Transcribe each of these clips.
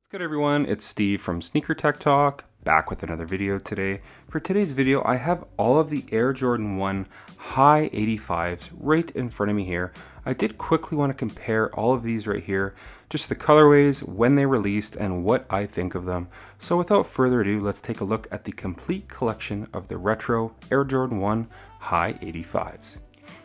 What's good, everyone? It's Steve from Sneaker Tech Talk, back with another video today. For today's video, I have all of the Air Jordan 1 high 85s right in front of me here. I did quickly want to compare all of these right here, just the colorways, when they released, and what I think of them. So without further ado, let's take a look at the complete collection of the retro Air Jordan 1 high 85s.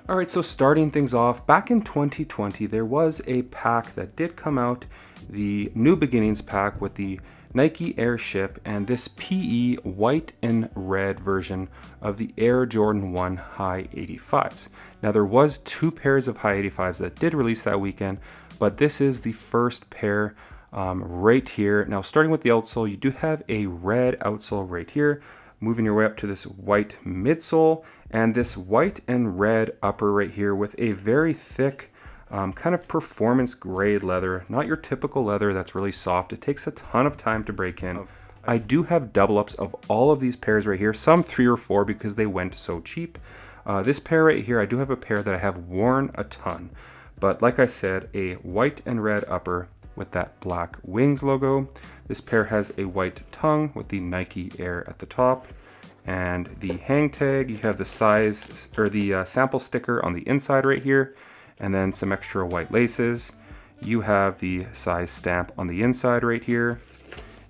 Alright, so starting things off, back in 2020, there was a pack that did come out, the New Beginnings pack with the Nike Airship and this PE white and red version of the Air Jordan 1 high 85s. Now there was two pairs of high 85s that did release that weekend, but this is the first pair right here. Now starting with the outsole, you do have a red outsole right here, moving your way up to this white midsole and this white and red upper right here with a very thick kind of performance grade leather, not your typical leather that's really soft. It takes a ton of time to break in. I do have double ups of all of these pairs right here, some 3 or 4 because they went so cheap. This pair right here, I do have a pair that I have worn a ton, but like I said, a white and red upper with that black wings logo. This pair has a white tongue with the Nike Air at the top, and the hang tag, you have the size or the sample sticker on the inside right here, and then some extra white laces. You have the size stamp on the inside right here,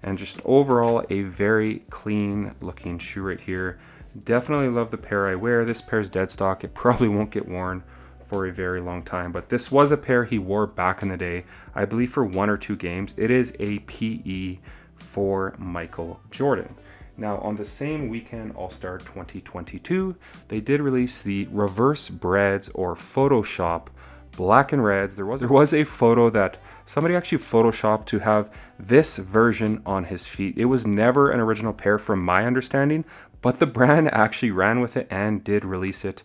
and just overall a very clean looking shoe right here. Definitely love the pair I wear. This pair's dead stock. It probably won't get worn for a very long time, but this was a pair he wore back in the day, I believe for 1 or 2 games. It is a PE for Michael Jordan. Now on the same weekend, All-Star 2022, they did release the reverse Breds or Photoshop black and reds. There was a photo that somebody actually photoshopped to have this version on his feet. It was never an original pair from my understanding, but the brand actually ran with it and did release it.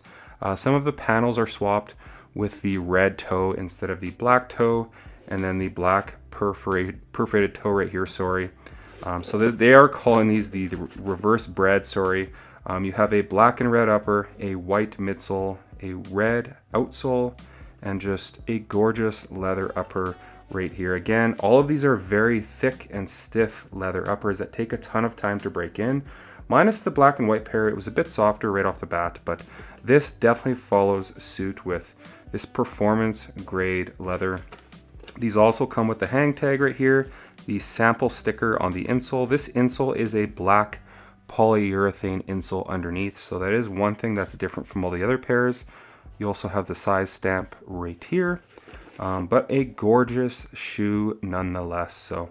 Some of the panels are swapped with the red toe instead of the black toe, and then the black perforated toe right here, sorry. So they are calling these the reverse Bred, sorry. You have a black and red upper, a white midsole, a red outsole, and just a gorgeous leather upper right here. Again, all of these are very thick and stiff leather uppers that take a ton of time to break in. Minus the black and white pair, it was a bit softer right off the bat, but this definitely follows suit with this performance grade leather. These also come with the hang tag right here, the sample sticker on the insole. This insole is a black polyurethane insole underneath, so that is one thing that's different from all the other pairs. You also have the size stamp right here, but a gorgeous shoe nonetheless. So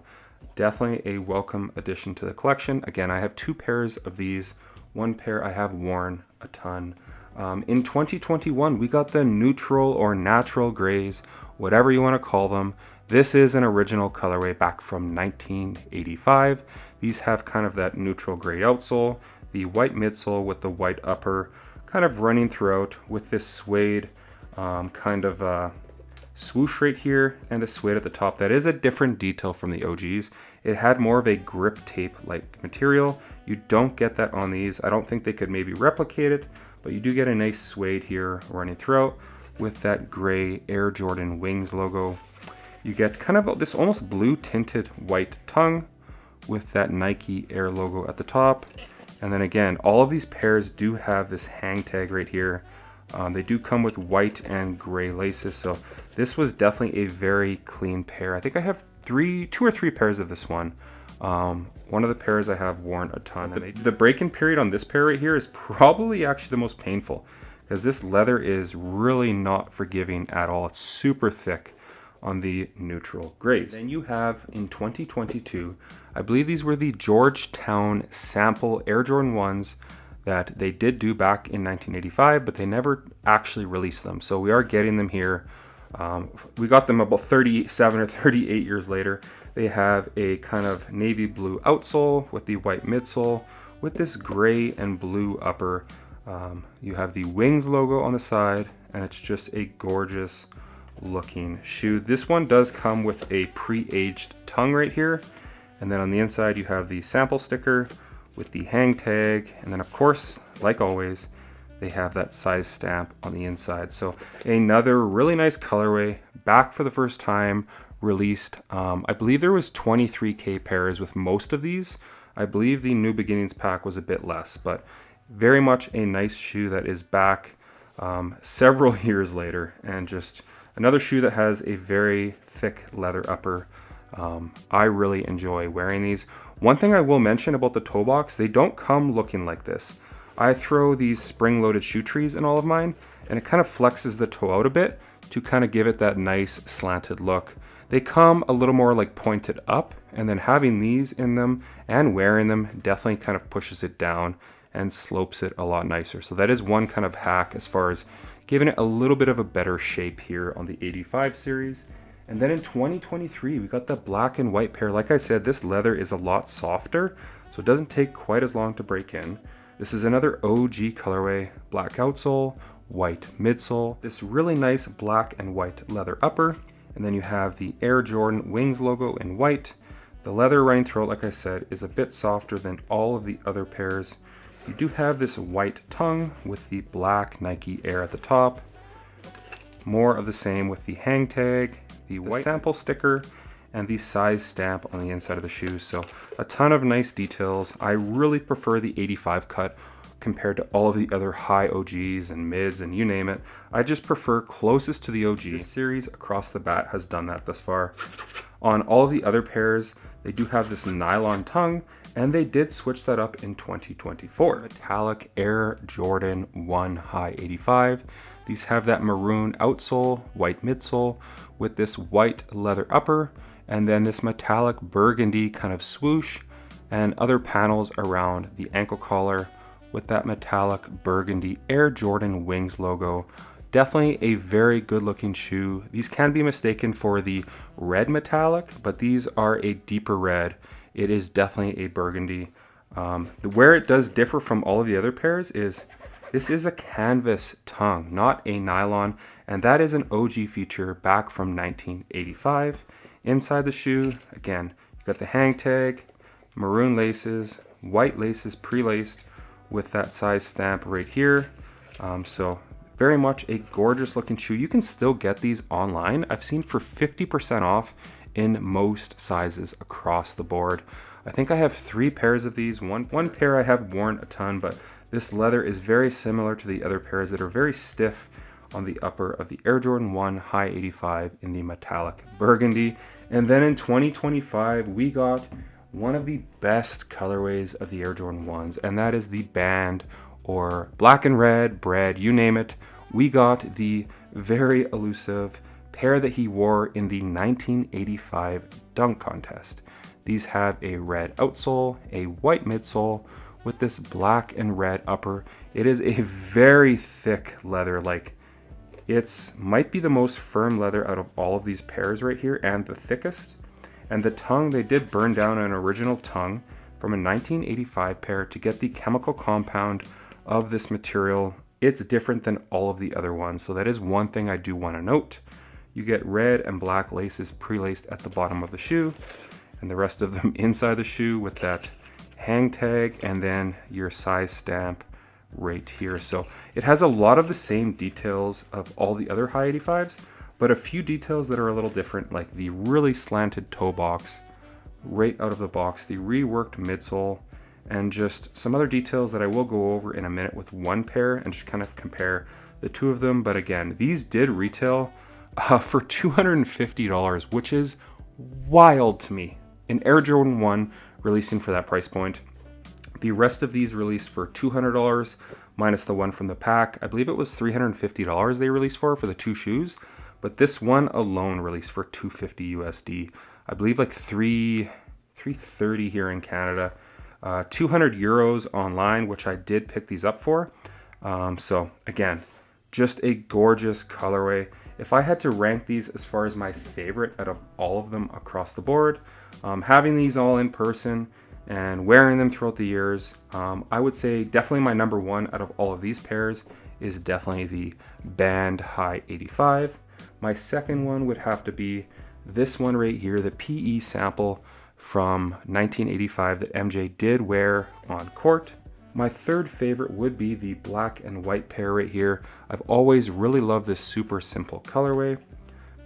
definitely a welcome addition to the collection. Again, I have 2 pairs of these. 1 pair I have worn a ton. In 2021, we got the neutral or natural grays, whatever you want to call them. This is an original colorway back from 1985. These have kind of that neutral gray outsole, the white midsole with the white upper, kind of running throughout with this suede kind of swoosh right here and the suede at the top. That is a different detail from the OGs. It had more of a grip tape like material. You don't get that on these. I don't think they could maybe replicate it, but you do get a nice suede here running throughout with that gray Air Jordan wings logo. You get kind of this almost blue tinted white tongue with that Nike Air logo at the top. And then again, all of these pairs do have this hang tag right here. They do come with white and gray laces, so this was definitely a very clean pair. I think I have 2 or 3 pairs of this one. One of the pairs I have worn a ton. The break-in period on this pair right here is probably actually the most painful, because this leather is really not forgiving at all. It's super thick on the neutral grays. Then you have in 2022, I believe these were the Georgetown sample Air Jordan 1s that they did do back in 1985, but they never actually released them. So we are getting them here. We got them about 37 or 38 years later. They have a kind of navy blue outsole with the white midsole with this gray and blue upper. You have the wings logo on the side, and it's just a gorgeous looking shoe. This one does come with a pre-aged tongue right here, and then on the inside you have the sample sticker with the hang tag, and then of course, like always, they have that size stamp on the inside. So another really nice colorway, back for the first time, released. I believe there was 23K pairs with most of these. I believe the New Beginnings pack was a bit less, but very much a nice shoe that is back several years later, and just another shoe that has a very thick leather upper. I really enjoy wearing these. One thing I will mention about the toe box, they don't come looking like this. I throw these spring-loaded shoe trees in all of mine, and it kind of flexes the toe out a bit to kind of give it that nice slanted look. They come a little more like pointed up, and then having these in them and wearing them definitely kind of pushes it down and slopes it a lot nicer. So that is one kind of hack as far as giving it a little bit of a better shape here on the 85 series. And then in 2023, we got the black and white pair. Like I said, this leather is a lot softer, so it doesn't take quite as long to break in. This is another OG colorway, black outsole, white midsole, this really nice black and white leather upper, and then you have the Air Jordan Wings logo in white. The leather running throughout, like I said, is a bit softer than all of the other pairs. You do have this white tongue with the black Nike Air at the top. More of the same with the hang tag, the white sample sticker, and the size stamp on the inside of the shoe. So a ton of nice details. I really prefer the 85 cut compared to all of the other high OGs and mids and you name it. I just prefer closest to the OG. This series across the bat has done that thus far. On all of the other pairs, they do have this nylon tongue, and they did switch that up in 2024. Metallic Air Jordan 1 High 85. These have that maroon outsole, white midsole, with this white leather upper, and then this metallic burgundy kind of swoosh, and other panels around the ankle collar with that metallic burgundy Air Jordan Wings logo. Definitely a very good looking shoe. These can be mistaken for the red metallic, but these are a deeper red. It is definitely a burgundy. Where it does differ from all of the other pairs is this is a canvas tongue, not a nylon, and that is an OG feature back from 1985. Inside the shoe, again, you got the hang tag, maroon laces, white laces pre-laced with that size stamp right here. So very much a gorgeous looking shoe. You can still get these online. I've seen for 50% off in most sizes across the board. I think I have 3 pairs of these. One pair I have worn a ton, but this leather is very similar to the other pairs that are very stiff on the upper of the Air Jordan 1 High 85 in the metallic burgundy. And then in 2025, we got one of the best colorways of the Air Jordan 1s, and that is the band or black and red, Bred, you name it. We got the very elusive pair that he wore in the 1985 dunk contest. These have a red outsole, a white midsole with this black and red upper. It is a very thick leather, like it's might be the most firm leather out of all of these pairs right here and the thickest. And the tongue, they did burn down an original tongue from a 1985 pair to get the chemical compound of this material. It's different than all of the other ones, so that is one thing I do want to note. You get red and black laces pre-laced at the bottom of the shoe, and the rest of them inside the shoe with that hang tag, and then your size stamp right here. So it has a lot of the same details of all the other high 85s, but a few details that are a little different, like the really slanted toe box right out of the box, the reworked midsole, and just some other details that I will go over in a minute with one pair and just kind of compare the two of them. But again, these did retail for $250, which is wild to me. An Air Jordan 1 releasing for that price point. The rest of these released for $200 minus the one from the pack. I believe it was $350 they released for the 2 shoes, but this one alone released for $250 USD. I believe like $330 here in Canada. 200 euros online, which I did pick these up for. So again, just a gorgeous colorway. If I had to rank these as far as my favorite out of all of them across the board, having these all in person and wearing them throughout the years, I would say definitely my number one out of all of these pairs is definitely the Band High 85. My second one would have to be this one right here, the PE sample from 1985 that MJ did wear on court. My third favorite would be the black and white pair right here. I've always really loved this super simple colorway.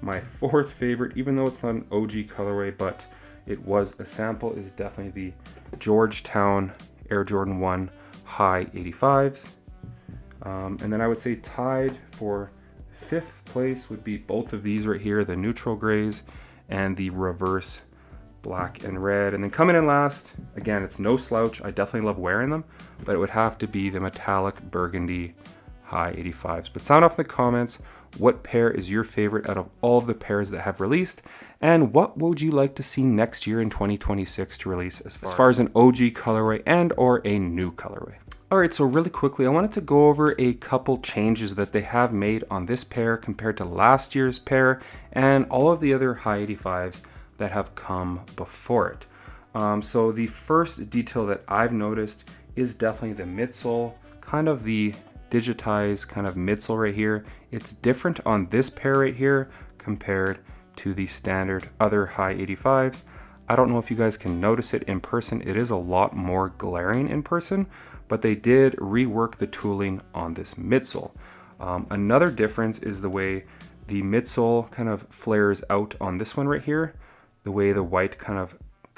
My fourth favorite, even though it's not an OG colorway, but it was a sample, is definitely the Georgetown Air Jordan 1 High 85s. And then I would say tied for fifth place would be both of these right here, the neutral grays and the reverse black and red. And then coming in last, again, it's no slouch, I definitely love wearing them, but it would have to be the metallic burgundy High 85s. But sound off in the comments, what pair is your favorite out of all of the pairs that have released, and what would you like to see next year in 2026 to release as far as an OG colorway and or a new colorway? Alright, so really quickly, I wanted to go over a couple changes that they have made on this pair compared to last year's pair and all of the other High 85s that have come before it. So the first detail that I've noticed is definitely the midsole, kind of the digitized kind of midsole right here. It's different on this pair right here compared to the standard other High 85s. I don't know if you guys can notice it in person. It is a lot more glaring in person, but they did rework the tooling on this midsole. Another difference is the way the midsole kind of flares out on this one right here, the way the white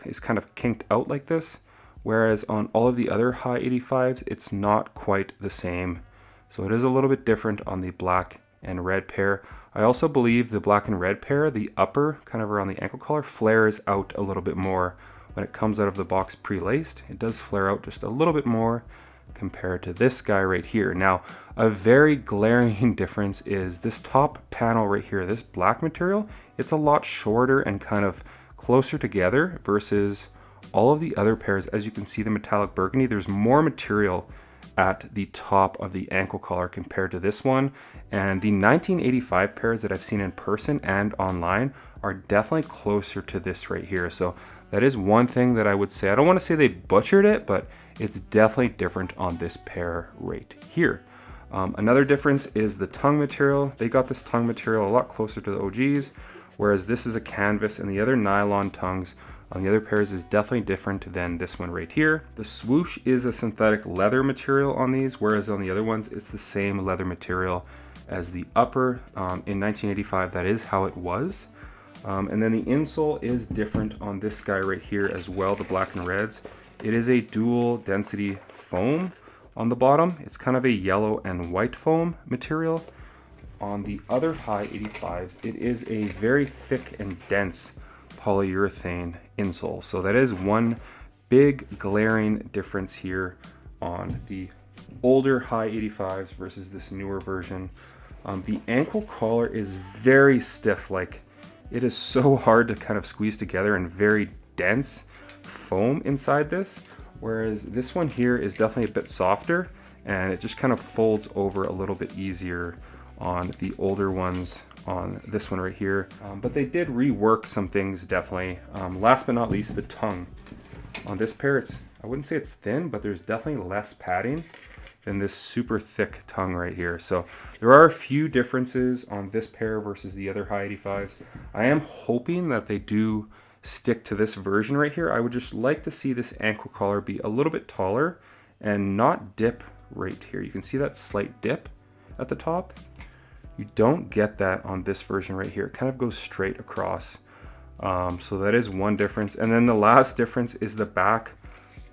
is kind of kinked out like this, whereas on all of the other High 85s, it's not quite the same. So it is a little bit different on the black and red pair. I also believe the black and red pair, the upper kind of around the ankle collar, flares out a little bit more when it comes out of the box pre-laced. It does flare out just a little bit more compared to this guy right here. Now, a very glaring difference is this top panel right here, this black material, it's a lot shorter and kind of closer together versus all of the other pairs. As you can see, the metallic burgundy, there's more material at the top of the ankle collar compared to this one. And the 1985 pairs that I've seen in person and online are definitely closer to this right here. So that is one thing that I would say. I don't want to say they butchered it, but it's definitely different on this pair right here. Another difference is the tongue material. They got this tongue material a lot closer to the OGs, whereas this is a canvas and the other nylon tongues on the other pairs is definitely different than this one right here. The swoosh is a synthetic leather material on these, whereas on the other ones, it's the same leather material as the upper. In 1985, that is how it was. And then the insole is different on this guy right here as well, the black and reds. It is a dual density foam on the bottom. It's kind of a yellow and white foam material. On the other High 85s, it is a very thick and dense polyurethane insole. So that is one big glaring difference here on the older High 85s versus this newer version. The ankle collar is very stiff, like it is so hard to kind of squeeze together and very dense foam inside this, whereas this one here is definitely a bit softer and it just kind of folds over a little bit easier on the older ones on this one right here. But they did rework some things definitely. Last but not least, the tongue. On this pair, I wouldn't say it's thin, but there's definitely less padding than this super thick tongue right here. So there are a few differences on this pair versus the other High 85s. I am hoping that they do stick to this version right here. I would just like to see this ankle collar be a little bit taller and not dip right here. You can see that slight dip at the top. You don't get that on this version right here. It kind of goes straight across. So that is one difference. And then the last difference is the back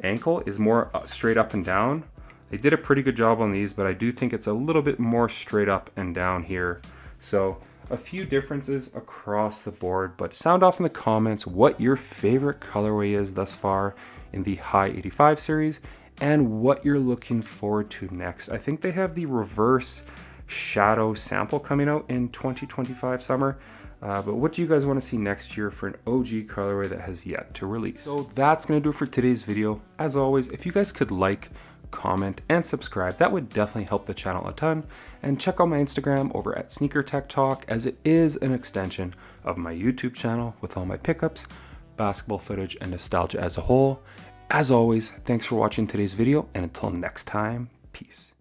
ankle is more straight up and down. They did a pretty good job on these, but I do think it's a little bit more straight up and down here. So a few differences across the board, but sound off in the comments what your favorite colorway is thus far in the High 85 series and what you're looking forward to next. I think they have the reverse shadow sample coming out in 2025 summer. But what do you guys want to see next year for an OG colorway that has yet to release? So that's going to do it for today's video. As always, if you guys could like, comment, and subscribe, that would definitely help the channel a ton. And check out my Instagram over at Sneaker Tech Talk, as it is an extension of my YouTube channel with all my pickups, basketball footage, and nostalgia as a whole. As always, thanks for watching today's video, and until next time, peace.